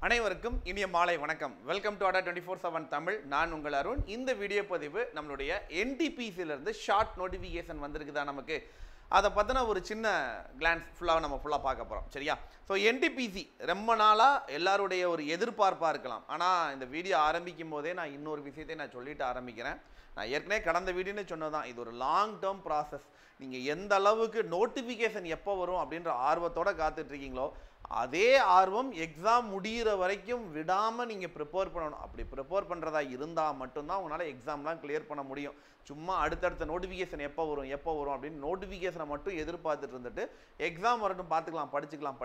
அனைவருக்கும் இனிய மாலை வணக்கம். Welcome to ADA 24/7 Tamil. நான் உங்கள் அருண். இந்த வீடியோ பதிவு நம்மளுடைய NTPCயிலிருந்து ஷார்ட் நோட்டிஃபிகேஷன் வந்திருக்குதா நமக்கு, அதை பற்றின ஒரு சின்ன கிளான்ஸ் ஃபுல்லாக பார்க்க போகிறோம். சரியா? ஸோ NTPC ரொம்ப நாளாக எல்லாருடைய ஒரு எதிர்பார்ப்பாக இருக்கலாம். ஆனால் இந்த வீடியோ ஆரம்பிக்கும் போதே நான் இன்னொரு விஷயத்தை நான் சொல்லிட்டு ஆரம்பிக்கிறேன். நான் ஏற்கனவே கடந்த வீடியோன்னு சொன்னதான், இது ஒரு லாங் டேர்ம் ப்ராசஸ். நீங்கள் எந்த அளவுக்கு நோட்டிஃபிகேஷன் எப்போ வரும் அப்படின்ற ஆர்வத்தோடு காத்துட்ருக்கீங்களோ, அதே ஆர்வம் எக்ஸாம் முடிகிற வரைக்கும் விடாமல் நீங்கள் ப்ரிப்பேர் பண்ணணும். அப்படி ப்ரிப்பேர் பண்ணுறதா இருந்தால் மட்டும்தான் உங்களால் எக்ஸாம்லாம் கிளியர் பண்ண முடியும். சும்மா அடுத்தடுத்த நோட்டிஃபிகேஷன் எப்போ வரும் அப்படின்னு நோட்டிஃபிகேஷனை மட்டும் எதிர்பார்த்துட்டு இருந்துட்டு எக்ஸாம் வரட்டும் படிச்சுக்கலாம்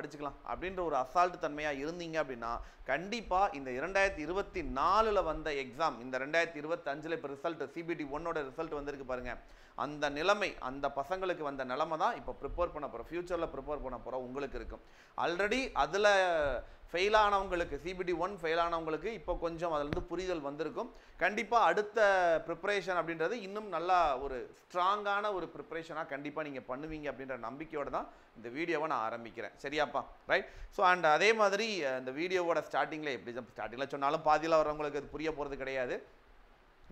அப்படின்ற ஒரு அசால்ட்டு தன்மையாக இருந்தீங்க அப்படின்னா கண்டிப்பாக இந்த 2024 வந்த எக்ஸாம், இந்த 2025 இப்போ ரிசல்ட் CBT 1 ரிசல்ட் வந்திருக்கு பாருங்கள், அந்த நிலைமை, அந்த பசங்களுக்கு வந்த நிலைமை தான் இப்போ ப்ரிப்பேர் பண்ண போகிறோம், ஃப்யூச்சரில் ப்ரிப்பேர் பண்ண போகிறோம் உங்களுக்கு இருக்கும். ஆல்ரெடி அதில் ஃபெயில் ஆனவங்களுக்கு, CBT 1 ஃபெயில் ஆனவங்களுக்கு இப்போ கொஞ்சம் அதிலிருந்து புரிதல் வந்திருக்கும். கண்டிப்பாக அடுத்த ப்ரிப்பரேஷன் அப்படின்றது இன்னும் நல்லா ஒரு ஸ்ட்ராங்கான ஒரு ப்ரிப்பரேஷனாக கண்டிப்பாக நீங்கள் பண்ணுவீங்க அப்படின்ற நம்பிக்கையோடு தான் இந்த வீடியோவை நான் ஆரம்பிக்கிறேன். சரியாப்பா? ரைட். ஸோ அண்ட் அதே மாதிரி இந்த வீடியோவோட ஸ்டார்டிங்கில் சொன்னாலும் பாதியில் வரவங்களுக்கு அது புரிய போகிறது கிடையாது.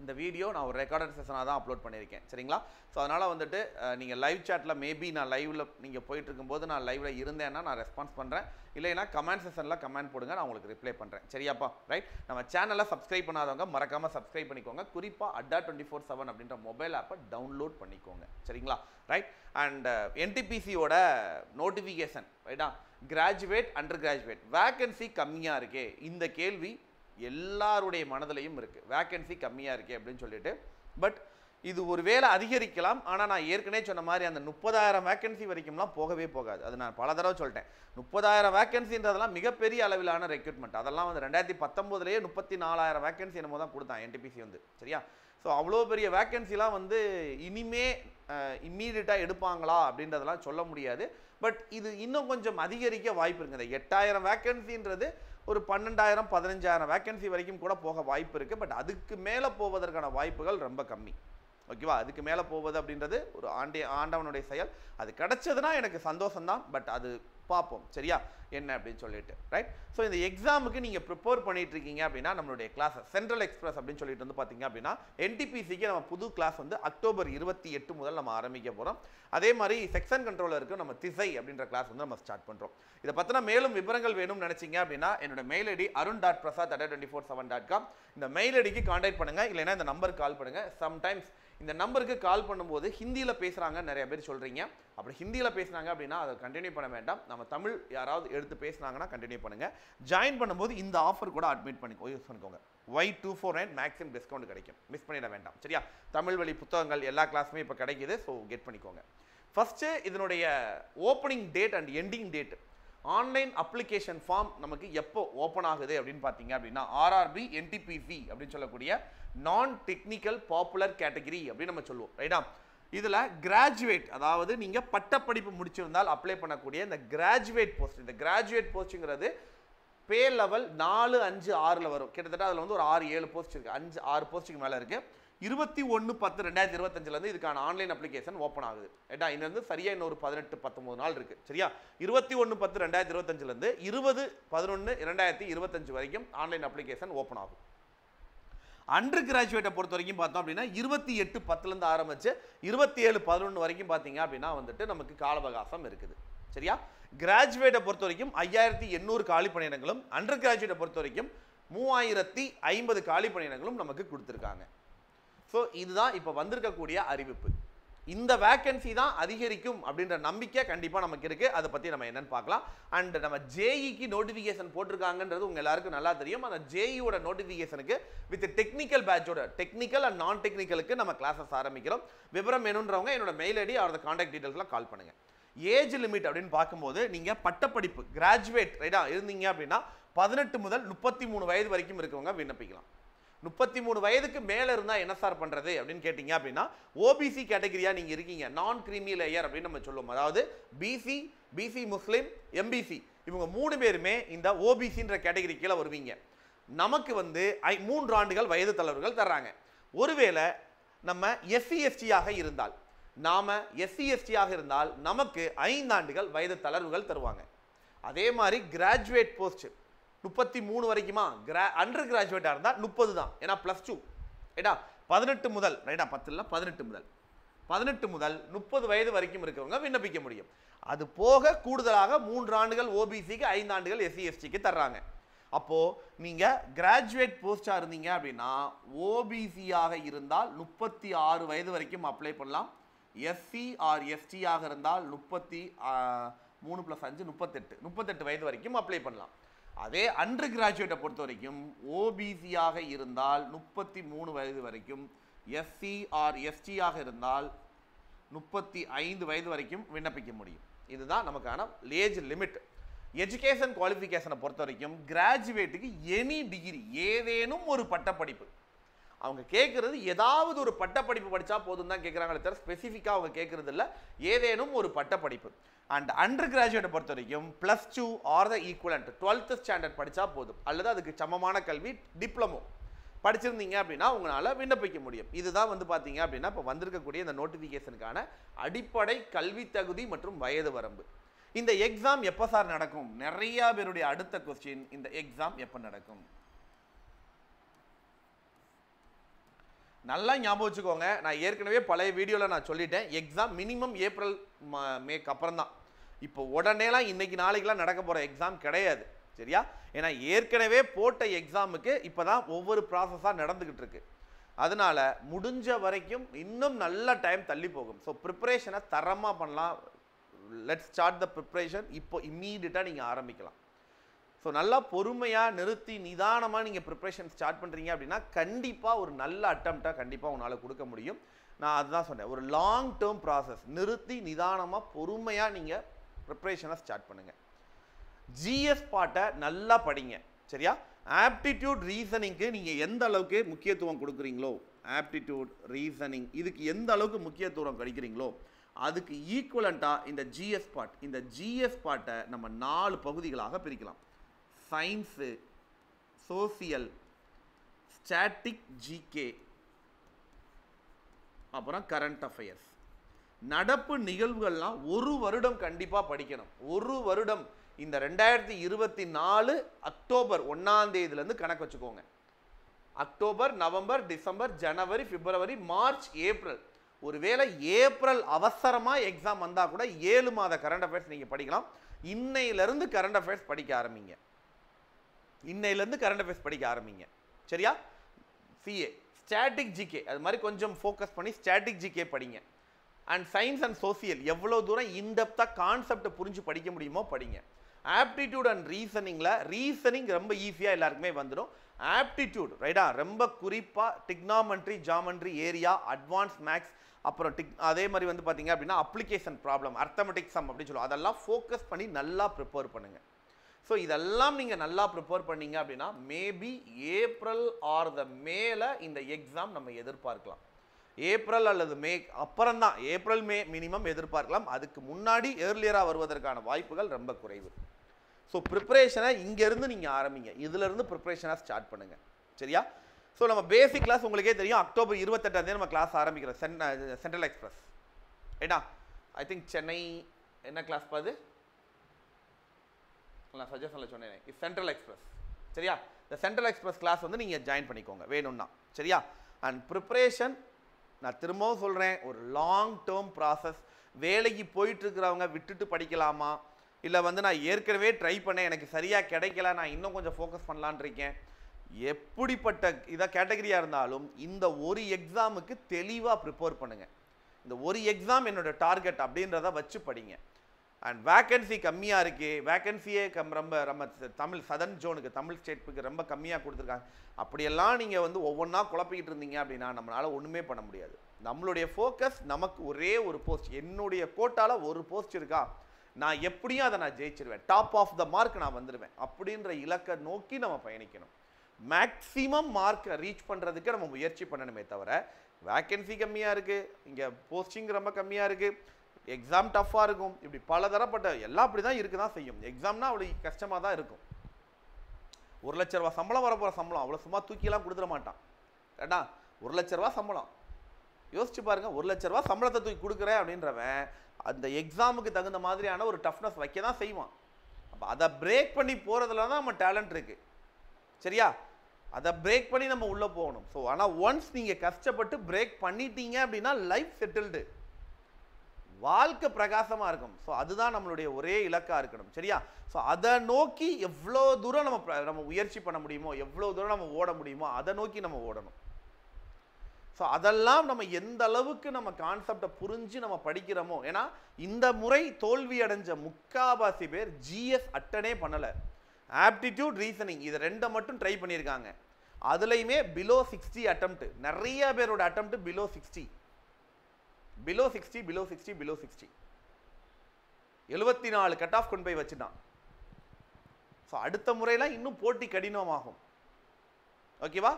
இந்த வீடியோ நான் ஒரு ரெக்கார்டட் செஷனாக தான் அப்லோட் பண்ணியிருக்கேன். சரிங்களா? ஸோ அதனால் வந்துட்டு நீங்கள் லைவ் சாட்டில் மேபி நான் லைவில் நீங்கள் போயிட்டு இருக்கும்போது நான் லைவில் இருந்தேன்னா நான் ரெஸ்பான்ஸ் பண்ணுறேன், இல்லைன்னா கமெண்ட் செஷனில் கமெண்ட் போடுங்க, நான் உங்களுக்கு ரிப்ளை பண்ணுறேன். சரியாப்பா? ரைட். நம்ம சேனலை சப்ஸ்கிரைப் பண்ணாதவங்க மறக்காமல் சப்ஸ்கிரைப் பண்ணிக்கோங்க. குறிப்பாக ADA 24/7 அப்படின்ற மொபைல் ஆப்பை டவுன்லோட் பண்ணிக்கோங்க. சரிங்களா? ரைட். அண்ட் NTPCயோட நோட்டிஃபிகேஷன், ரைட்டா, கிராஜுவேட் அண்டர் கிராஜுவேட் வேக்கன்சி கம்மியாக இருக்கே, இந்த கேள்வி எல்லாருடைய மனதிலையும் இருக்குது. வேக்கன்சி கம்மியாக இருக்கே அப்படின்னு சொல்லிட்டு. பட் இது ஒரு வேளை அதிகரிக்கலாம். ஆனால் நான் ஏற்கனவே சொன்ன மாதிரி அந்த 30,000 வேக்கன்சி வரைக்கும்லாம் போகவே போகாது. அது நான் பல தடவை சொல்லிட்டேன். 30,000 வேக்கன்சின்றதெல்லாம் மிகப்பெரிய அளவிலான ரெக்ரூட்மெண்ட். அதெல்லாம் வந்து 2019 34,000 வேக்கன்சி என்னமோ தான் கொடுத்தான் NTPC வந்து. சரியா? ஸோ அவ்வளோ பெரிய வேக்கன்சிலாம் வந்து இனிமே இம்மீடியட்டாக எடுப்பாங்களா அப்படின்றதெல்லாம் சொல்ல முடியாது. பட் இது இன்னும் கொஞ்சம் அதிகரிக்க வாய்ப்பு இருக்குது. இந்த 8,000 வேக்கன்சின்றது ஒரு 12,000 15,000 வேக்கன்சி வரைக்கும் கூட போக வாய்ப்பு இருக்குது. பட் அதுக்கு மேலே போவதற்கான வாய்ப்புகள் ரொம்ப கம்மி. ஓகேவா? அதுக்கு மேலே போவது அப்படின்றது ஒரு ஆண்டவனுடைய செயல். அது கிடைச்சதுன்னா எனக்கு சந்தோஷம்தான். பட் அது பார்ப்போம். சரியா? என்ன அப்படின்னு சொல்லிட்டு. ரைட். ஸோ இந்த எக்ஸாமுக்கு நீங்கள் ப்ரிப்பேர் பண்ணிட்டு இருக்கீங்க அப்படின்னா நம்மளுடைய கிளாஸ் சென்ட்ரல் எக்ஸ்பிரஸ் அப்படின்னு சொல்லிட்டு வந்து பார்த்தீங்க அப்படின்னா NTPCக்கு நம்ம புது கிளாஸ் வந்து அக்டோபர் 28 முதல் நம்ம ஆரம்பிக்க போகிறோம். அதே மாதிரி செக்ஷன் கண்ட்ரோலருக்கு நம்ம திசை அப்படின்ற கிளாஸ் வந்து நம்ம ஸ்டார்ட் பண்ணுறோம். இதை பற்றின மேலும் விவரங்கள் வேணும்னு நினச்சிங்க அப்படின்னா என்னோட மெயில் ஐடி arun.prasad@ada247.com. இந்த மெயில் ஐடிக்கு கான்டாக்ட் பண்ணுங்கள், இல்லைன்னா இந்த நம்பருக்கு கால் பண்ணுங்கள். சம்டைம்ஸ் இந்த நம்பருக்கு கால் பண்ணும்போது ஹிந்தியில் பேசுகிறாங்க நிறைய பேர் சொல்கிறீங்க. அப்படி ஹிந்தியில் பேசுனாங்க அப்படின்னா அதை கண்டினியூ பண்ண வேண்டாம். நம்ம தமிழ் யாராவது எடுத்து பேசுனாங்கன்னா கண்டினியூ பண்ணுங்கள். ஜாயின் பண்ணும்போது இந்த ஆஃபர் கூட அட்மிட் யூஸ் பண்ணிக்கோங்க. Y249 மேக்ஸிமம் டிஸ்கவுண்ட் கிடைக்கும். மிஸ் பண்ணிட வேண்டாம். சரியா? தமிழ் வழி புத்தகங்கள் எல்லா கிளாஸுமே இப்போ கிடைக்குது. ஸோ கெட் பண்ணிக்கோங்க. ஃபஸ்ட்டு இதனுடைய opening date and ending date, online application form நமக்கு எப்போ ஓப்பன் ஆகுது அப்படின்னு பார்த்தீங்க அப்படின்னா RRB NTPC அப்படின்னு சொல்லக்கூடிய நான் டெக்னிக்கல் பாப்புலர் கேட்டகரி அப்படின்னு நம்ம சொல்லுவோம். ரைட்டா? இதில் கிராஜுவேட், அதாவது நீங்கள் பட்டப்படிப்பு முடிச்சிருந்தால் அப்ளை பண்ணக்கூடிய இந்த கிராஜுவேட் போஸ்ட், இந்த கிராஜுவேட் போஸ்ட்டுங்கிறது பே லெவல் 4, 5, 6 வரும். கிட்டத்தட்ட அதில் வந்து ஒரு 6-7 போஸ்ட் இருக்குது. 5-6 போஸ்ட்டுக்கு மேலே இருக்குது. 21/10/2025 இதுக்கான ஆன்லைன் அப்ளிகேஷன் ஓப்பன் ஆகுது. ஏட்டா இது வந்து சரியாக இன்னொரு 18-19 நாள் இருக்குது. சரியா? 21/10/2025 20/11/2025 வரைக்கும் ஆன்லைன் அப்ளிகேஷன் ஓப்பன் ஆகும். அண்டர் கிராஜுவேட்டை பொறுத்த வரைக்கும் பார்த்தோம் அப்படின்னா 28/10 ஆரம்பிச்சு 27/11 வரைக்கும் பார்த்தீங்க அப்படின்னா வந்துட்டு நமக்கு கால அவகாசம் இருக்குது. சரியா? கிராஜுவேட்டை பொறுத்த வரைக்கும் 5,800 காலி பணியிடங்களும், அண்டர் கிராஜுவேட்டை பொறுத்த வரைக்கும் 3,050 காலி பணியிடங்களும் நமக்கு கொடுத்துருக்காங்க. ஸோ இதுதான் இப்போ வந்திருக்கக்கூடிய அறிவிப்பு. இந்த வேக்கன்சி தான் அதிகரிக்கும் அப்படின்ற நம்பிக்கை கண்டிப்பாக நமக்கு இருக்குது. அதை பற்றி நம்ம என்னன்னு பார்க்கலாம். அண்ட் நம்ம JEக்கு நோட்டிஃபிகேஷன் போட்டிருக்காங்கன்றது உங்கள் எல்லாருக்கும் நல்லா தெரியும். அந்த JEயோட நோட்டிஃபிகேஷனுக்கு வித் டெக்னிக்கல் பேட்சோட டெக்னிக்கல் அண்ட் நான் டெக்னிக்கலுக்கு நம்ம கிளாஸஸ் ஆரம்பிக்கிறோம். விவரம் வேணுன்றவங்க என்னோட மெயில் ஐடி அவரோட கான்டாக்ட் டீட்டெயில்ஸ்லாம் கால் பண்ணுங்கள். ஏஜ் லிமிட் அப்படின்னு பார்க்கும்போது நீங்கள் பட்டப்படிப்பு கிராஜுவேட் ரைட்டா இருந்தீங்க அப்படின்னா 18 முதல் 33 வயது வரைக்கும் இருக்கவங்க விண்ணப்பிக்கலாம். 33 வயதுக்கு மேலே இருந்தால் என்ன சார் பண்ணுறது அப்படின்னு கேட்டிங்க அப்படின்னா OBC கேட்டகரியாக நீங்கள் இருக்கீங்க, நான் கிரீமி லேயர் அப்படின்னு நம்ம சொல்லுவோம். அதாவது BC முஸ்லீம் MBC இவங்க 3 பேருமே இந்த OBCன்ற கேட்டகரி கீழே வருவீங்க. நமக்கு வந்து 3 ஆண்டுகள் வயது தளர்வுகள் தர்றாங்க. ஒருவேளை நம்ம SC/ST இருந்தால், நமக்கு 5 ஆண்டுகள் வயது தளர்வுகள் தருவாங்க. அதே மாதிரி கிராஜுவேட் போஸ்ட் 33 வரைக்குமா? அண்டர் கிராஜுவேட்டாக இருந்தால் 30 தான், ஏன்னா +2 ரைட்டா. 18 முதல் ரைட்டா, 10 இல்லை 18 முதல் 30 வயது வரைக்கும் இருக்கிறவங்க விண்ணப்பிக்க முடியும். அது போக கூடுதலாக 3 ஆண்டுகள் ஓபிசிக்கு, 5 ஆண்டுகள் எஸ்சி எஸ்டிக்கு தர்றாங்க. அப்போ நீங்க கிராஜுவேட் போஸ்டா இருந்தீங்க அப்படின்னா ஓபிசியாக இருந்தால் 36 வயது வரைக்கும் அப்ளை பண்ணலாம். எஸ்சி ஆர் எஸ்டி ஆக இருந்தால் 3 + 5 38 வயது வரைக்கும் அப்ளை பண்ணலாம். அதே அண்டர் கிராஜுவேட்டை பொறுத்த வரைக்கும் ஓபிசியாக இருந்தால் 33 வயது வரைக்கும், எஸ்சி ஆர் எஸ்டி ஆக இருந்தால் 35 வயது வரைக்கும் விண்ணப்பிக்க முடியும். இதுதான் நமக்கான ஏஜ் லிமிட். எஜுகேஷன் குவாலிஃபிகேஷனை பொறுத்த வரைக்கும் கிராஜுவேட்டுக்கு எனி டிகிரி, ஏதேனும் ஒரு பட்டப்படிப்பு. அவங்க கேட்கறது ஏதாவது ஒரு பட்டப்படிப்பு படித்தா போதும் தான் கேட்குறாங்களே தவிர ஸ்பெசிஃபிக்காக அவங்க கேட்கறது இல்லை, ஏதேனும் ஒரு பட்டப்படிப்பு. அண்ட் அண்டர் கிராஜுவேட்டை பொறுத்த வரைக்கும் +2 ஆர் த ஈக்குவலண்ட் 12th ஸ்டாண்டர்ட் படித்தா போதும், அல்லது அதுக்கு சமமான கல்வி டிப்ளமோ படிச்சிருந்தீங்க அப்படின்னா உங்களால் விண்ணப்பிக்க முடியும். இதுதான் வந்து பார்த்தீங்க அப்படின்னா இப்போ வந்திருக்கக்கூடிய இந்த நோட்டிஃபிகேஷனுக்கான அடிப்படை கல்வி தகுதி மற்றும் வயது வரம்பு. இந்த எக்ஸாம் எப்போ சார் நடக்கும்? நிறைய பேருடைய அடுத்த கொஸ்டின், இந்த எக்ஸாம் எப்போ நடக்கும்? நல்லா ஞாபகம் வச்சுக்கோங்க, நான் ஏற்கனவே பழைய வீடியோவில் நான் சொல்லிட்டேன், எக்ஸாம் மினிமம் ஏப்ரல் மேக்கு அப்புறம் தான். இப்போ உடனேலாம் இன்னைக்கு நாளைக்கெலாம் நடக்க போகிற எக்ஸாம் கிடையாது, சரியா? ஏன்னா ஏற்கனவே போட்ட எக்ஸாமுக்கு இப்போ தான் ஒவ்வொரு ப்ராசஸாக நடந்துக்கிட்டு இருக்கு. அதனால முடிஞ்ச வரைக்கும் இன்னும் நல்ல டைம் தள்ளி போகும். ஸோ ப்ரிப்பரேஷனை தரமாக பண்ணலாம். Let's start the preparation. இப்போ இம்மீடியட்டாக நீங்கள் ஆரம்பிக்கலாம். ஸோ நல்லா பொறுமையாக நிறுத்தி நிதானமாக நீங்கள் ப்ரிப்பரேஷன் ஸ்டார்ட் பண்ணுறீங்க அப்படின்னா கண்டிப்பாக ஒரு நல்ல அட்டம்ப்டாக கண்டிப்பாக உங்களால் கொடுக்க முடியும். நான் அதுதான் சொன்னேன், ஒரு லாங் டேர்ம் ப்ராசஸ். நிறுத்தி நிதானமாக பொறுமையாக நீங்கள் ப்ரிப்பரேஷனை ஸ்டார்ட் பண்ணுங்கள். ஜிஎஸ் பாட்டை நல்லா படிங்க, சரியா? ஆப்டிடியூட் ரீசனிங்க்கு நீங்கள் எந்த அளவுக்கு முக்கியத்துவம் கொடுக்குறீங்களோ, ஆப்டிடியூட் ரீசனிங் இதுக்கு எந்த அளவுக்கு முக்கியத்துவம் கிடைக்கிறீங்களோ அதுக்கு ஈக்குவலண்ட்டாக இந்த ஜிஎஸ் பார்ட், இந்த ஜிஎஸ் பார்ட்டை நம்ம 4 பகுதிகளாக பிரிக்கலாம். சயின்ஸு, சோசியல், ஸ்டாட்டிக் ஜிகே, அப்புறம் கரண்ட் அஃபேர்ஸ். நடப்பு நிகழ்வுகள்லாம் ஒரு வருடம் கண்டிப்பாக படிக்கணும். ஒரு வருடம், இந்த 2024 அக்டோபர் 1ஆம் தேதியிலேருந்து கணக்கு வச்சுக்கோங்க. அக்டோபர், நவம்பர், டிசம்பர், ஜனவரி, பிப்ரவரி, மார்ச், ஏப்ரல். ஒருவேளை ஏப்ரல் அவசரமாக எக்ஸாம் வந்தால் கூட 7 மாத கரண்ட் அஃபேர்ஸ் நீங்கள் படிக்கலாம். இன்னையிலேருந்து கரண்ட் அஃபேர்ஸ் படிக்க ஆரம்பிங்க. இன்னையிலேருந்து கரண்ட் அஃபேர்ஸ் படிக்க ஆரம்பிங்க, சரியா? சிஏ, ஸ்டாட்டிக் ஜிகே அது மாதிரி கொஞ்சம் ஃபோக்கஸ் பண்ணி ஸ்டாட்டிக் ஜிகே படிங்க. அண்ட் சயின்ஸ் அண்ட் சோசியல் எவ்வளோ தூரம் இன்டெப்த்தாக கான்செப்டை புரிஞ்சு படிக்க முடியுமோ படிங்க. ஆப்டிடியூட் அண்ட் ரீசனிங்கில் ரீசனிங் ரொம்ப ஈஸியாக எல்லாருக்குமே வந்துடும். ஆப்டிடியூட் ரைட்டா ரொம்ப குறிப்பாக trigonometry, geometry, area, advance maths, அப்புறம் அதே மாதிரி வந்து பார்த்தீங்க அப்படின்னா அப்ளிகேஷன் ப்ராப்ளம், அர்த்தமெட்டிக் சம் அப்படின்னு சொல்லுவோம். அதெல்லாம் ஃபோக்கஸ் பண்ணி நல்லா ப்ரிப்பேர் பண்ணுங்கள். ஸோ இதெல்லாம் நீங்கள் நல்லா ப்ரிப்பேர் பண்ணீங்க அப்படின்னா மேபி ஏப்ரல் ஆர் த மேல இந்த எக்ஸாம் நம்ம எதிர்பார்க்கலாம். ஏப்ரல் அல்லது மே அப்புறம் தான், ஏப்ரல் மே மினிமம் எதிர்பார்க்கலாம். அதுக்கு முன்னாடி ஏர்லியராக வருவதற்கான வாய்ப்புகள் ரொம்ப குறைவு. ஸோ ப்ரிப்பரேஷனை இங்கேருந்து நீங்கள் ஆரம்பிங்க, இதிலிருந்து ப்ரிப்பரேஷனாக ஸ்டார்ட் பண்ணுங்கள், சரியா? ஸோ நம்ம பேசிக் கிளாஸ் உங்களுக்கே தெரியும், அக்டோபர் 28ஆம் தேதி நம்ம கிளாஸ் ஆரம்பிக்கிறோம். சென்ட்ரல் எக்ஸ்பிரஸ் ரைட்டா? ஐ திங்க் சென்னை என்ன கிளாஸ் பாது நான் சஜஷனில் சொன்னேன், சென்ட்ரல் எக்ஸ்பிரஸ், சரியா? இந்த சென்ட்ரல் எக்ஸ்பிரஸ் கிளாஸ் வந்து நீங்கள் ஜாயின் பண்ணிக்கோங்க வேணும்னா, சரியா? அண்ட் ப்ரிப்பரேஷன் நான் திரும்பவும் சொல்கிறேன், ஒரு லாங் டேர்ம் ப்ராசஸ். வேலைக்கு போயிட்டுருக்கிறவங்க விட்டுட்டு படிக்கலாமா, இல்லை வந்து நான் ஏற்கனவே ட்ரை பண்ணேன் எனக்கு சரியாக கிடைக்கல, நான் இன்னும் கொஞ்சம் ஃபோக்கஸ் பண்ணலான் இருக்கேன், எப்படிப்பட்ட இதை கேட்டகரியாக இருந்தாலும் இந்த ஒரு எக்ஸாமுக்கு தெளிவாக ப்ரிப்பேர் பண்ணுங்கள். இந்த ஒரு எக்ஸாம் என்னோட டார்கெட் அப்படின்றத வச்சு படிங்க. அண்ட் வேக்கன்சி கம்மியாக இருக்குது, வேக்கன்சியே ரொம்ப தமிழ் சதர்ன் ஜோனுக்கு, தமிழ் ஸ்டேட்டுக்கு ரொம்ப கம்மியாக கொடுத்துருக்காங்க. அப்படியெல்லாம் நீங்கள் வந்து ஒவ்வொன்றா குழப்பிக்கிட்டு இருந்தீங்க அப்படின்னா நம்மளால் ஒன்றுமே பண்ண முடியாது. நம்மளுடைய ஃபோக்கஸ் நமக்கு ஒரே ஒரு போஸ்ட், என்னுடைய கோட்டால் ஒரு போஸ்ட் இருக்கா, நான் எப்படியும் அதை நான் ஜெயிச்சிருவேன், டாப் ஆஃப் த மார்க் நான் வந்துடுவேன் அப்படின்ற இலக்கை நோக்கி நம்ம பயணிக்கணும். மேக்ஸிமம் மார்க்கை ரீச் பண்ணுறதுக்கு நம்ம முயற்சி பண்ணணுமே தவிர, வேக்கன்சி கம்மியாக இருக்குது, இங்கே போஸ்டிங் ரொம்ப கம்மியாக இருக்குது, எக்ஸாம் டஃப்பாக இருக்கும், இப்படி பல தரப்பட்ட எல்லாம் அப்படி தான் இருக்க தான் செய்யும். எக்ஸாம்னா அவ்வளோ கஷ்டமாக தான் இருக்கும். 1 லட்ச ரூபா சம்பளம் வரப்போகிற சம்பளம் அவ்வளோ சும்மா தூக்கிலாம் கொடுத்துட மாட்டான், கேட்டா? 1 லட்ச ரூபா சம்பளம் யோசிச்சு பாருங்க. 1 லட்ச ரூபா சம்பளத்தை தூக்கி கொடுக்குறேன் அப்படின்றவன் அந்த எக்ஸாமுக்கு தகுந்த மாதிரியான ஒரு டஃப்னஸ் வைக்க தான் செய்வான். அப்போ அதை பிரேக் பண்ணி போகிறதுல தான் நம்ம டேலண்ட் இருக்குது. சரியா? அதை பிரேக் பண்ணி நம்ம உள்ளே போகணும். ஸோ ஆனால் ஒன்ஸ் நீங்கள் கஷ்டப்பட்டு பிரேக் பண்ணிட்டீங்க அப்படின்னா லைஃப் செட்டில்டு, வாழ்க்கை பிரகாசமாக இருக்கும். ஸோ அதுதான் நம்மளுடைய ஒரே இலக்காக இருக்கணும். சரியா? ஸோ அதை நோக்கி எவ்வளோ தூரம் நம்ம முயற்சி பண்ண முடியுமோ, எவ்வளோ தூரம் நம்ம ஓட முடியுமோ அதை நோக்கி நம்ம ஓடணும். ஸோ அதெல்லாம் நம்ம எந்த அளவுக்கு நம்ம கான்செப்டை புரிஞ்சு நம்ம படிக்கிறோமோ, ஏன்னா இந்த முறை தோல்வி அடைஞ்ச முக்காவாசி பேர் ஜிஎஸ் அட்டனே பண்ணலை. ஆப்டிடியூட், ரீசனிங் இது ரெண்டை மட்டும் ட்ரை பண்ணியிருக்காங்க. அதுலேயுமே பிலோ 60 அட்டம்ப்ட். நிறைய பேரோட attempt below 60, below 60, below 60, below 60. 74 cut off கொண்டு போய் வச்சுட்டான். ஸோ அடுத்த முறையில் இன்னும் போட்டி கடினமாகும். ஓகேவா?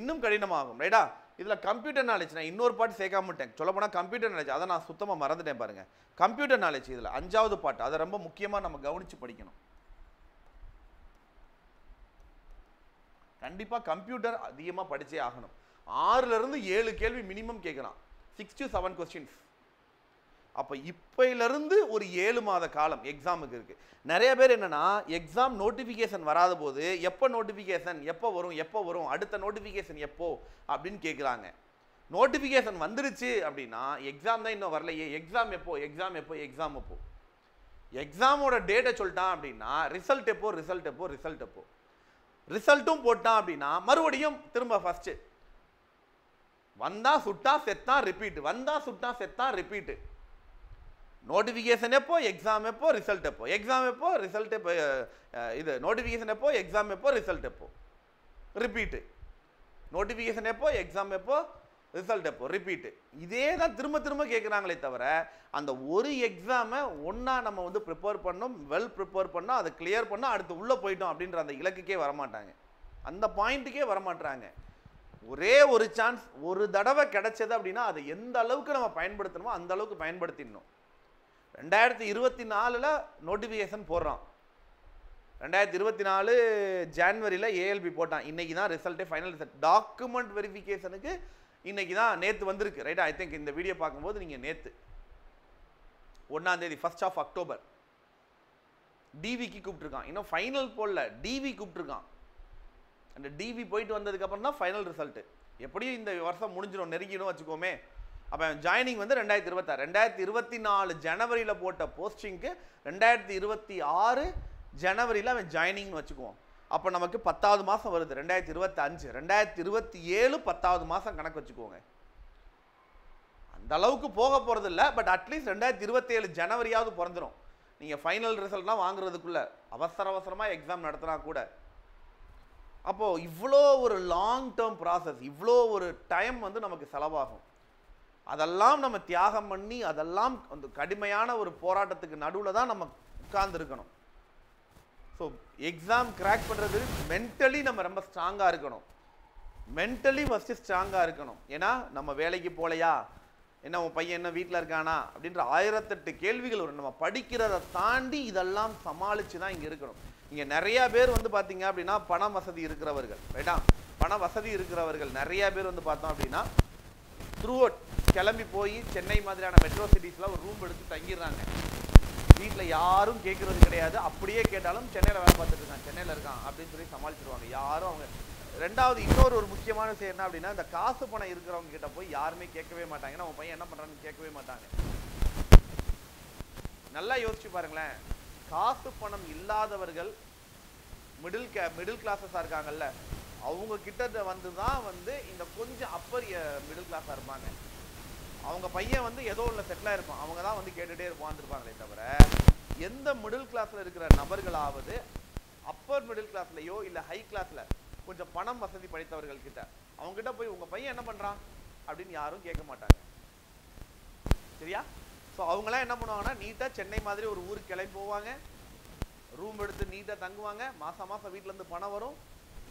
இன்னும் கடினமாகும். ரைட்டா? இதில் கம்ப்யூட்டர் நாலேஜ் நான் இன்னொரு பாட்டு சேர்க்காம விட்டேன். சொல்ல போனால் கம்ப்யூட்டர் நாலேஜ் அதை நான் சுத்தமாக மறந்துட்டேன் பாருங்க. கம்ப்யூட்டர் நாலேஜ் இதில் 5வது பாட்டு, அதை ரொம்ப முக்கியமாக நம்ம கவனித்து படிக்கணும். கண்டிப்பாக கம்ப்யூட்டர் அதிகமாக படித்தே ஆகணும். 6லேருந்து 7 கேள்வி மினிமம் கேட்கலாம். 6 to 7 கொஸ்டின்ஸ். அப்போ இப்போலேருந்து ஒரு 7 மாத காலம் எக்ஸாமுக்கு இருக்குது. நிறைய பேர் என்னென்னா எக்ஸாம் நோட்டிஃபிகேஷன் வராத போது எப்போ நோட்டிஃபிகேஷன் எப்போ வரும் அடுத்த நோட்டிஃபிகேஷன் எப்போ அப்படின்னு கேட்குறாங்க. நோட்டிஃபிகேஷன் வந்துருச்சு அப்படின்னா எக்ஸாம் தான் இன்னும் வரலையே, எக்ஸாம் எப்போ எக்ஸாமோட டேட்டை சொல்லிட்டான் அப்படின்னா ரிசல்ட் எப்போ ரிசல்ட்டும் போட்டான் அப்படின்னா மறுபடியும் திரும்ப ஃபர்ஸ்ட் வந்தா சுட்டா செத்தா ரிப்பீட். நோட்டிஃபிகேஷன் எப்போ, எக்ஸாம் எப்போ, ரிசல்ட் எப்போ, இது நோட்டிஃபிகேஷன் எப்போ, எக்ஸாம் எப்போ, ரிசல்ட் எப்போ, ரிப்பீட்டு. நோட்டிஃபிகேஷன் எப்போ, எக்ஸாம் எப்போ, ரிசல்ட் எப்போ, ரிப்பீட்டு. இதே தான் திரும்ப திரும்ப கேட்குறாங்களே தவிர அந்த ஒரு எக்ஸாமை ஒன்றா நம்ம வந்து ப்ரிப்பேர் பண்ணோம், ப்ரிப்பேர் பண்ணோம், அதை கிளியர் பண்ணோம், அடுத்து உள்ளே போயிட்டோம் அப்படின்ற அந்த இலக்குக்கே வரமாட்டாங்க, அந்த பாயிண்ட்டுக்கே வரமாட்டாங்க. ஒரே ஒரு சான்ஸ், ஒரு தடவை கிடைச்சது அப்படின்னா அதை எந்த அளவுக்கு நம்ம பயன்படுத்தணுமோ அந்த அளவுக்கு பயன்படுத்திடணும். 2024 நோட்டிஃபிகேஷன் போடுறான். 2024 ஜான்வரியில் ஏஎல்பி போட்டான். இன்னைக்கு தான் ரிசல்ட்டே, ஃபைனல் ரிசல்ட். டாக்குமெண்ட் வெரிஃபிகேஷனுக்கு இன்னைக்கு தான், நேற்று வந்திருக்கு. ரைட்டா? ஐ திங்க் இந்த வீடியோ பார்க்கும்போது நீங்கள் நேற்று 1ஆம் தேதி 1 அக்டோபர் டிவிக்கு கூப்பிட்டுருக்கான். இன்னும் ஃபைனல் போடல, டிவி கூப்பிட்டுருக்கான். அந்த டிவி போயிட்டு வந்ததுக்கப்புறம் தான் ஃபைனல் ரிசல்ட்டு. எப்படியும் இந்த வருஷம் முடிஞ்சிடும், நெருங்கிடும் வச்சுக்கோமே. அப்போ ஜாயினிங் வந்து 2026, 2024 ஜனவரியில் போட்ட போஸ்டிங்க்கு 2026 ஜனவரியில் அவன் ஜாயினிங்னு வச்சுக்குவோம். அப்போ நமக்கு 10வது மாதம் வருது 2025, 2027 10வது மாதம் கணக்கு வச்சுக்கோங்க. அந்த அளவுக்கு போக போகிறது இல்லை, பட் அட்லீஸ்ட் 2027 ஜனவரியாவது பிறந்துடும். நீங்கள் ஃபைனல் ரிசல்ட்லாம் வாங்குறதுக்குள்ள அவசரமாக எக்ஸாம் நடத்தினா கூட. அப்போது இவ்வளோ ஒரு லாங் டேர்ம் ப்ராசஸ், இவ்வளோ ஒரு டைம் வந்து நமக்கு செலவாகும். அதெல்லாம் நம்ம தியாகம் பண்ணி, அதெல்லாம் அந்த கடுமையான ஒரு போராட்டத்துக்கு நடுவில் தான் நம்ம உட்கார்ந்துருக்கணும். ஸோ எக்ஸாம் கிராக் பண்ணுறது மென்டலி நம்ம ரொம்ப ஸ்ட்ராங்காக இருக்கணும். மென்டலி ஃபஸ்ட்டு ஸ்ட்ராங்காக இருக்கணும். ஏன்னா நம்ம வேலைக்கு போகலையா, என்ன உன் பையன் என்ன வீட்டில் இருக்கானா அப்படின்ற 1008 கேள்விகள் வரும். நம்ம படிக்கிறத தாண்டி இதெல்லாம் சமாளித்து தான் இங்கே இருக்கணும். இங்கே நிறையா பேர் வந்து பார்த்தீங்க அப்படின்னா பண வசதி இருக்கிறவர்கள், ரைட்டா? பண வசதி இருக்கிறவர்கள் நிறையா பேர் வந்து பார்த்தோம் அப்படின்னா த்ரூ அவுட் கிளம்பி போய் சென்னை மாதிரியான மெட்ரோ சிட்டிஸில் ஒரு ரூம் எடுத்து தங்கிடுறாங்க. வீட்டில் யாரும் கேட்குறது கிடையாது. அப்படியே கேட்டாலும் சென்னையில் வேலை பார்த்துட்டு இருக்கான், சென்னையில் இருக்கான் அப்படின்னு சொல்லி சமாளிச்சிருவாங்க. யாரும் அவங்க. ரெண்டாவது இன்னொரு ஒரு முக்கியமான விஷயம் என்ன அப்படின்னா, இந்த காசு பணம் இருக்கிறவங்க கிட்ட போய் யாருமே கேட்கவே மாட்டாங்க. ஏன்னா உன் பையன் என்ன பண்ணுறான்னு கேட்கவே மாட்டாங்க. நல்லா யோசிச்சு பாருங்களேன். காசு பணம் இல்லாதவர்கள் மிடில் கிளாஸஸாக இருக்காங்கல்ல, அவங்க கிட்ட வந்து தான் வந்து இந்த கொஞ்சம் அப்பர் மிடில் கிளாஸாக இருப்பாங்க. அவங்க பையன் வந்து ஏதோ உள்ள செட்டிலாக இருப்பான், அவங்க தான் வந்து கேட்டுகிட்டே இருப்பாங்களே தவிர எந்த மிடில் கிளாஸில் இருக்கிற நபர்களாவது அப்பர் மிடில் கிளாஸ்லையோ இல்லை ஹை கிளாஸில் கொஞ்சம் பணம் வசதி படைத்தவர்கள் கிட்ட அவங்ககிட்ட போய் உங்கள் பையன் என்ன பண்ணுறான் அப்படின்னு யாரும் கேட்க மாட்டாங்க. சரியா? ஸோ அவங்களாம் என்ன பண்ணுவாங்கன்னா நீட்டாக சென்னை மாதிரி ஒரு ஊருக்கு கிளம்பி போவாங்க, ரூம் எடுத்து நீட்டாக தங்குவாங்க, மாதம் வீட்டிலேருந்து பணம் வரும்.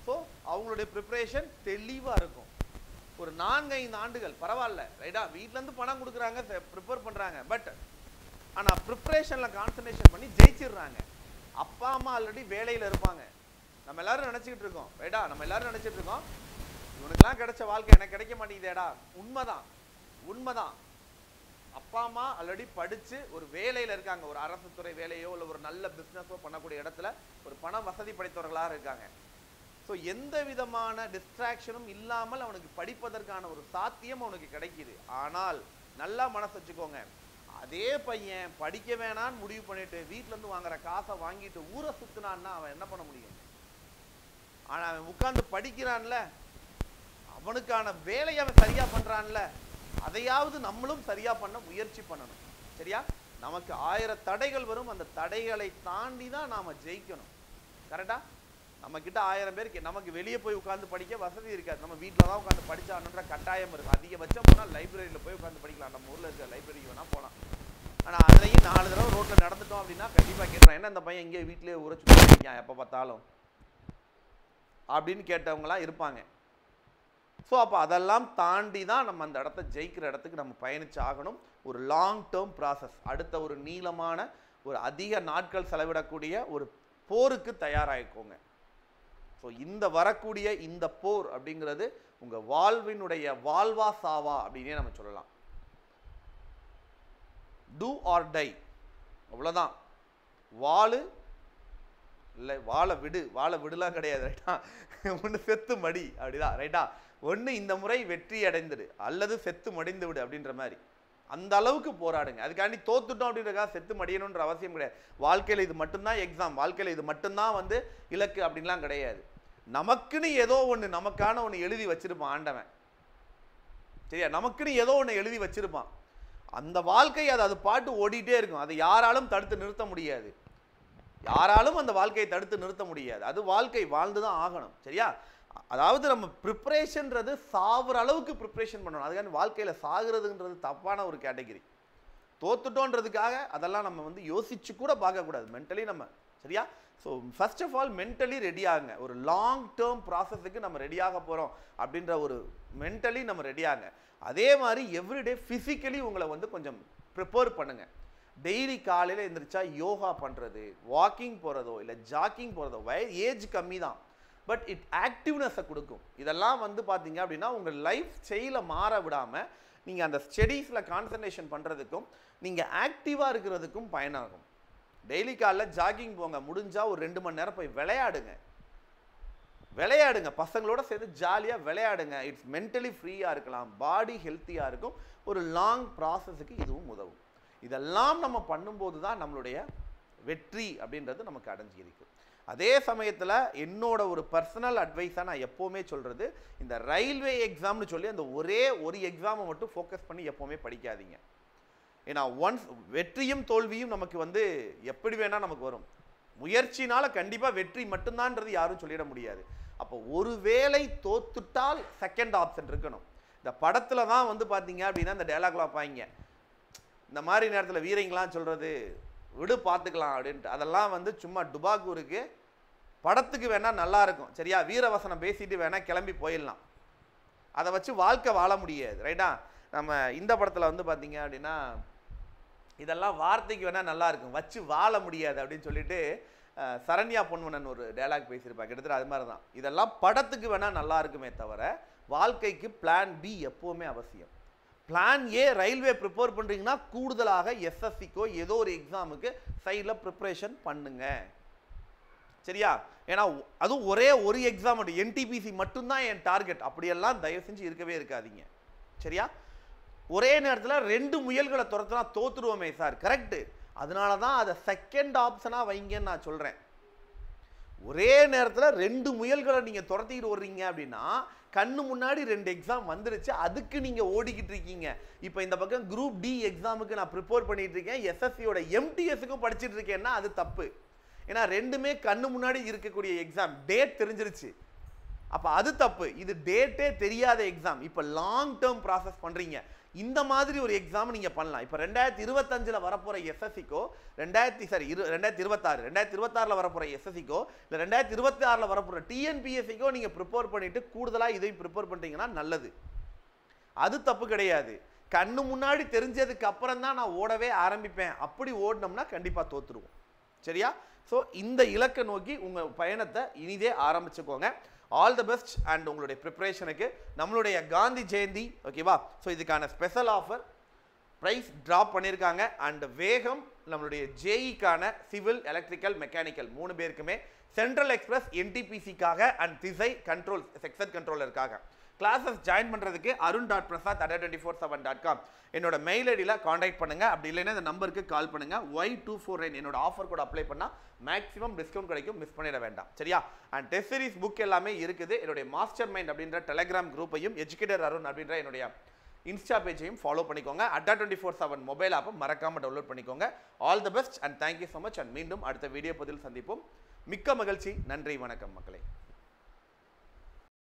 ஸோ அவங்களுடைய ப்ரிப்ரேஷன் தெளிவாக இருக்கும். ஒரு 4-5 ஆண்டுகள் பரவாயில்ல, ரைட்டா? வீட்டிலேருந்து பணம் கொடுக்குறாங்க, ப்ரிப்பேர் பண்ணுறாங்க. பட் ஆனால் ப்ரிப்ரேஷனில் கான்சன்ட்ரேஷன் பண்ணி ஜெயிச்சிடுறாங்க. அப்பா அம்மா ஆல்ரெடி வேலையில் இருப்பாங்க. நம்ம எல்லாரும் நினச்சிக்கிட்டு இருக்கோம், ரைட்டா? நம்ம எல்லாரும் நினச்சிட்டு இருக்கோம் இவனுக்கெல்லாம் கிடைச்ச வாழ்க்கை எனக்கு கிடைக்க மாட்டேங்குதேடா. உண்மைதான். அப்பா அம்மா ஆல்ரெடி படிச்சு ஒரு வேலையில இருக்காங்க, ஒரு அரசு துறை வேலையோ இல்லை ஒரு நல்ல பிஸ்னஸோ பண்ணக்கூடிய இடத்துல ஒரு பண வசதி படைத்தவர்களாக இருக்காங்க. ஸோ எந்த விதமான டிஸ்ட்ராக்ஷனும் இல்லாமல் அவனுக்கு படிப்பதற்கான ஒரு சாத்தியம் அவனுக்கு கிடைக்குது. ஆனால் நல்லா மனசு வச்சுக்கோங்க, அதே பையன் படிக்க வேணான்னு முடிவு பண்ணிட்டு வீட்டுல இருந்து வாங்குற காசை வாங்கிட்டு ஊரை சுத்தினான்னா அவன் என்ன பண்ண முடியும்? ஆனா அவன் உட்கார்ந்து படிக்கிறான்ல, அவனுக்கான வேலையை அவன் சரியா பண்றான்ல, அதையாவது நம்மளும் சரியா பண்ண முயற்சி பண்ணணும். சரியா? நமக்கு 1000 தடைகள் வரும், அந்த தடைகளை தாண்டி தான் நாம ஜெயிக்கணும். கரெக்டா? நம்ம கிட்ட 1000 பேருக்கு நமக்கு வெளியே போய் உட்கார்ந்து படிக்க வசதி இருக்காது, நம்ம வீட்டில் தான் உட்காந்து படிச்சான்ற கட்டாயம் இருக்கு. அதிகபட்சம் போனால் லைப்ரரியில் போய் உட்காந்து படிக்கலாம், நம்ம ஊர்ல இருக்க லைப்ரரிக்கு வேணா போகலாம். ஆனா அதையும் 4 தடவை ரோட்ல நடந்துட்டோம் அப்படின்னா கண்டிப்பா கேட்கறேன், என்ன இந்த பையன் இங்கே வீட்டிலேயே உரைச்சு படிக்கான் எப்ப பார்த்தாலும் அப்படின்னு கேட்டவங்களாம் இருப்பாங்க. ஸோ அப்போ அதெல்லாம் தாண்டி தான் நம்ம அந்த இடத்த ஜெயிக்கிற இடத்துக்கு நம்ம பயணிச்சு ஆகணும். ஒரு லாங் டேர்ம் ப்ராசஸ், அடுத்த ஒரு நீளமான ஒரு அதிக நாட்கள் செலவிடக்கூடிய ஒரு போருக்கு தயாராகிக்கோங்க. ஸோ இந்த வரக்கூடிய இந்த போர் அப்படிங்கிறது உங்க வாழ்வினுடைய வாழ்வா சாவா அப்படின்னே நம்ம சொல்லலாம். டூ ஆர் டை, அவ்வளோதான். வாழு இல்லை வாழ விடு, வாழ விடுலாம் கிடையாது. ரைட்டா? ஒன்று செத்து மடி, அப்படிதான். ரைட்டா? ஒன்று இந்த முறை வெற்றி அடைந்துடு அல்லது செத்து மடிந்து விடு அப்படின்ற மாதிரி அந்த அளவுக்கு போராடுங்க. அதுக்காண்டி தோத்துட்டோம் அப்படின்றக்காக செத்து மடியணுன்ற அவசியம் கிடையாது. வாழ்க்கையில் இது மட்டும்தான் எக்ஸாம், வாழ்க்கையில் இது மட்டும்தான் வந்து இலக்கு அப்படின்லாம் கிடையாது. நமக்குன்னு ஏதோ ஒன்று, நமக்கான ஒன்று எழுதி வச்சிருப்பான் ஆண்டவன். சரியா? நமக்குன்னு ஏதோ ஒன்று எழுதி வச்சிருப்பான். அந்த வாழ்க்கை அது பாட்டு ஓடிட்டே இருக்கும், அதை யாராலும் தடுத்து நிறுத்த முடியாது. யாராலும் அந்த வாழ்க்கையை தடுத்து நிறுத்த முடியாது. அது வாழ்க்கை, வாழ்ந்துதான் ஆகணும். சரியா? அதாவது நம்ம ப்ரிப்பரேஷன்றது சாவுற அளவுக்கு ப்ரிப்பரேஷன் பண்ணணும். அதுக்கான வாழ்க்கையில சாகுறதுன்றது தப்பான ஒரு கேட்டகரி. தோத்துட்டோன்றதுக்காக அதெல்லாம் நம்ம வந்து யோசிச்சு கூட பார்க்கக்கூடாது. மென்டலி நம்ம, சரியா? So first of all mentally ready ஆகுங்க. ஒரு லாங் டேர்ம் ப்ராசஸுக்கு நம்ம ரெடியாக போகிறோம் அப்படின்ற ஒரு மென்டலி நம்ம ரெடியாங்க. அதே மாதிரி எவ்ரிடே ஃபிசிக்கலி உங்களை வந்து கொஞ்சம் ப்ரிப்பேர் பண்ணுங்க. டெய்லி காலையில் எழுந்திரிச்சா யோகா பண்ணுறது, வாக்கிங் போகிறதோ இல்லை ஜாக்கிங் போகிறதோ, ஏஜ் கம்மி தான், பட் இட் ஆக்டிவ்னஸை கொடுக்கும். இதெல்லாம் வந்து பார்த்தீங்க அப்படின்னா உங்கள் லைஃப் ஸ்டைலை மாற விடாமல் நீங்கள் அந்த ஸ்டடீஸில் கான்சன்ட்ரேஷன் பண்ணுறதுக்கும் நீங்கள் ஆக்டிவாக இருக்கிறதுக்கும் பயனாகும். டெய்லி காலையில் ஜாகிங் போங்க, முடிஞ்சால் ஒரு 2 மணி நேரம் போய் விளையாடுங்க. பசங்களோட சேர்ந்து ஜாலியாக விளையாடுங்க. இட்ஸ் மென்டலி ஃப்ரீயாக இருக்கலாம், பாடி ஹெல்த்தியாக இருக்கும். ஒரு லாங் ப்ராசஸுக்கு இதுவும் உதவும். இதெல்லாம் நம்ம பண்ணும்போது தான் நம்மளுடைய வெற்றி அப்படின்றது நமக்கு அடைஞ்சிருக்கு. அதே சமயத்தில் என்னோட ஒரு பர்சனல் அட்வைஸாக நான் எப்போவுமே சொல்கிறது, இந்த ரயில்வே எக்ஸாம்னு சொல்லி அந்த ஒரே ஒரு எக்ஸாமை மட்டும் ஃபோக்கஸ் பண்ணி எப்போவுமே படிக்காதீங்க. ஏன்னா ஒன்ஸ் வெற்றியும் தோல்வியும் நமக்கு வந்து எப்படி வேணால் நமக்கு வரும். முயற்சினால கண்டிப்பாக வெற்றி மட்டும்தான்றது யாரும் சொல்லிட முடியாது. அப்போ ஒரு வேளை தோத்துட்டால் செகண்ட் ஆப்ஷன் இருக்கணும். இந்த படத்தில் தான் வந்து பார்த்தீங்க அப்படின்னா இந்த டைலாக்லாம் பாய்ங்க, இந்த மாதிரி நேரத்தில் வீரங்களாம் சொல்கிறது விடு பார்த்துக்கலாம் அப்படின்ட்டு, அதெல்லாம் வந்து சும்மா டுபாக்கூருக்கு, படத்துக்கு வேணால் நல்லா இருக்கும். சரியா? வீரவசனம் பேசிட்டு வேணால் கிளம்பி போயிடலாம், அதை வச்சு வாழ்க்கை வாழ முடியாது. ரைட்டா? நம்ம இந்த படத்தில் வந்து பார்த்தீங்க அப்படின்னா இதெல்லாம் வார்த்தைக்கு வேணால் நல்லா இருக்கும், வச்சு வாழ முடியாது அப்படின்னு சொல்லிட்டு சரண்யா பொன்வனன் ஒரு டைலாக் பேசியிருப்பாங்க. கிட்டத்தட்ட அது மாதிரி தான். இதெல்லாம் படத்துக்கு வேணால் நல்லா இருக்குமே தவிர வாழ்க்கைக்கு பிளான் பி எப்போவுமே அவசியம். பிளான் ஏ ரயில்வே ப்ரிப்பேர் பண்ணுறீங்கன்னா கூடுதலாக எஸ்எஸ்சிக்கோ ஏதோ ஒரு எக்ஸாமுக்கு சைடில் ப்ரிப்பரேஷன் பண்ணுங்க. சரியா? ஏன்னா அதுவும் ஒரே ஒரு எக்ஸாம், என்டிபிசி மட்டும்தான் என் டார்கெட் அப்படியெல்லாம் தயவு செஞ்சு இருக்கவே இருக்காதீங்க. சரியா? ஒரே நேரத்தில் 2 முயல்களை துரத்துனா தோத்துருவோமே சார், கரெக்டு. அதனால தான் அதை செகண்ட் ஆப்ஷனாக வைங்கன்னு நான் சொல்கிறேன். ஒரே நேரத்தில் 2 முயல்களை நீங்கள் துரத்திக்கிட்டு ஓடுறீங்க அப்படின்னா கண்ணு முன்னாடி 2 எக்ஸாம் வந்துருச்சு, அதுக்கு நீங்கள் ஓடிக்கிட்டு இருக்கீங்க. இப்போ இந்த பக்கம் குரூப் டி எக்ஸாமுக்கு நான் ப்ரிப்பேர் பண்ணிட்டு இருக்கேன், எஸ்எஸ்சியோட எம்டிஎஸ்க்கும் படிச்சுட்டு இருக்கேன்னா அது தப்பு. ஏன்னா ரெண்டுமே கண்ணு முன்னாடி இருக்கக்கூடிய எக்ஸாம், டேட் தெரிஞ்சிருச்சு, அப்போ அது தப்பு. இது டேட்டே தெரியாத எக்ஸாம். இப்போ லாங் டேர்ம் ப்ராசஸ் பண்ணுறீங்க, இந்த மாதிரி ஒரு எக்ஸாம் நீங்கள் பண்ணலாம். இப்போ 2025 வரப்போகிற எஸ்எஸ்சிக்கோ 2026 வரப்போகிற எஸ்எஸ்சிக்கோ இல்லை 2026 வரப்போகிற டிஎன்பிஎஸ்சிக்கோ நீங்கள் ப்ரிப்பேர் பண்ணிவிட்டு கூடுதலாக இதையும் ப்ரிப்பேர் பண்ணிட்டீங்கன்னா நல்லது. அது தப்பு கிடையாது. கண்ணு முன்னாடி தெரிஞ்சதுக்கு அப்புறம் தான் நான் ஓடவே ஆரம்பிப்பேன், அப்படி ஓடினோம்னா கண்டிப்பாக தோற்றுருவோம். சரியா? ஸோ இந்த இலக்கை நோக்கி உங்கள் பயணத்தை இனிதே ஆரம்பிச்சுக்கோங்க. ஆல் தி பெஸ்ட் அண்ட் உங்களுடைய ப்ரிப்பரேஷனுக்கு நம்மளுடைய காந்தி ஜெயந்தி, ஓகேவா? ஸோ இதுக்கான ஸ்பெஷல் ஆஃபர் ப்ரைஸ் ட்ராப் பண்ணியிருக்காங்க. அண்ட் வேகம் நம்மளுடைய ஜேஇக்கான சிவில் எலக்ட்ரிக்கல் மெக்கானிக்கல் 3 பேருக்குமே, சென்ட்ரல் எக்ஸ்பிரஸ் என்டிபிசிக்காக அண்ட் திசை கண்ட்ரோல் செக்ஷன் கண்ட்ரோலருக்காக. கிளாஸஸ் ஜாயின் பண்ணுறதுக்கு arun.prasad@247.com என்னோட மெயில் ஐடியில் காண்டாக்ட் பண்ணுங்கள். அப்படி இல்லைன்னா இந்த நம்பருக்கு கால் பண்ணுங்கள். Y249 என்னோட ஆஃபர் கூட அப்ளை பண்ணால் மேக்ஸிமம் டிஸ்கவுண்ட் கிடைக்கும், மிஸ் பண்ணிட வேண்டாம் சரியா. அண்ட் டெஸ்ட் சீரிஸ் புக் எல்லாமே இருக்குது. என்னுடைய மாஸ்டர் மைண்ட் அப்படின்ற டெலிகிராம் குரூப்பையும் எஜுகேட்டர் அருண் அப்படின்ற என்னுடைய இன்ஸ்டா பேஜையும் ஃபாலோ பண்ணிக்கோங்க. Adda247 மொபைல் ஆப்பை மறக்காமல் டவுன்லோட் பண்ணிக்கோங்க. All the best and thank you so much. And மீண்டும் அடுத்த வீடியோ பதில் சந்திப்போம். மிக்க மகிழ்ச்சி. நன்றி, வணக்கம் மக்களே.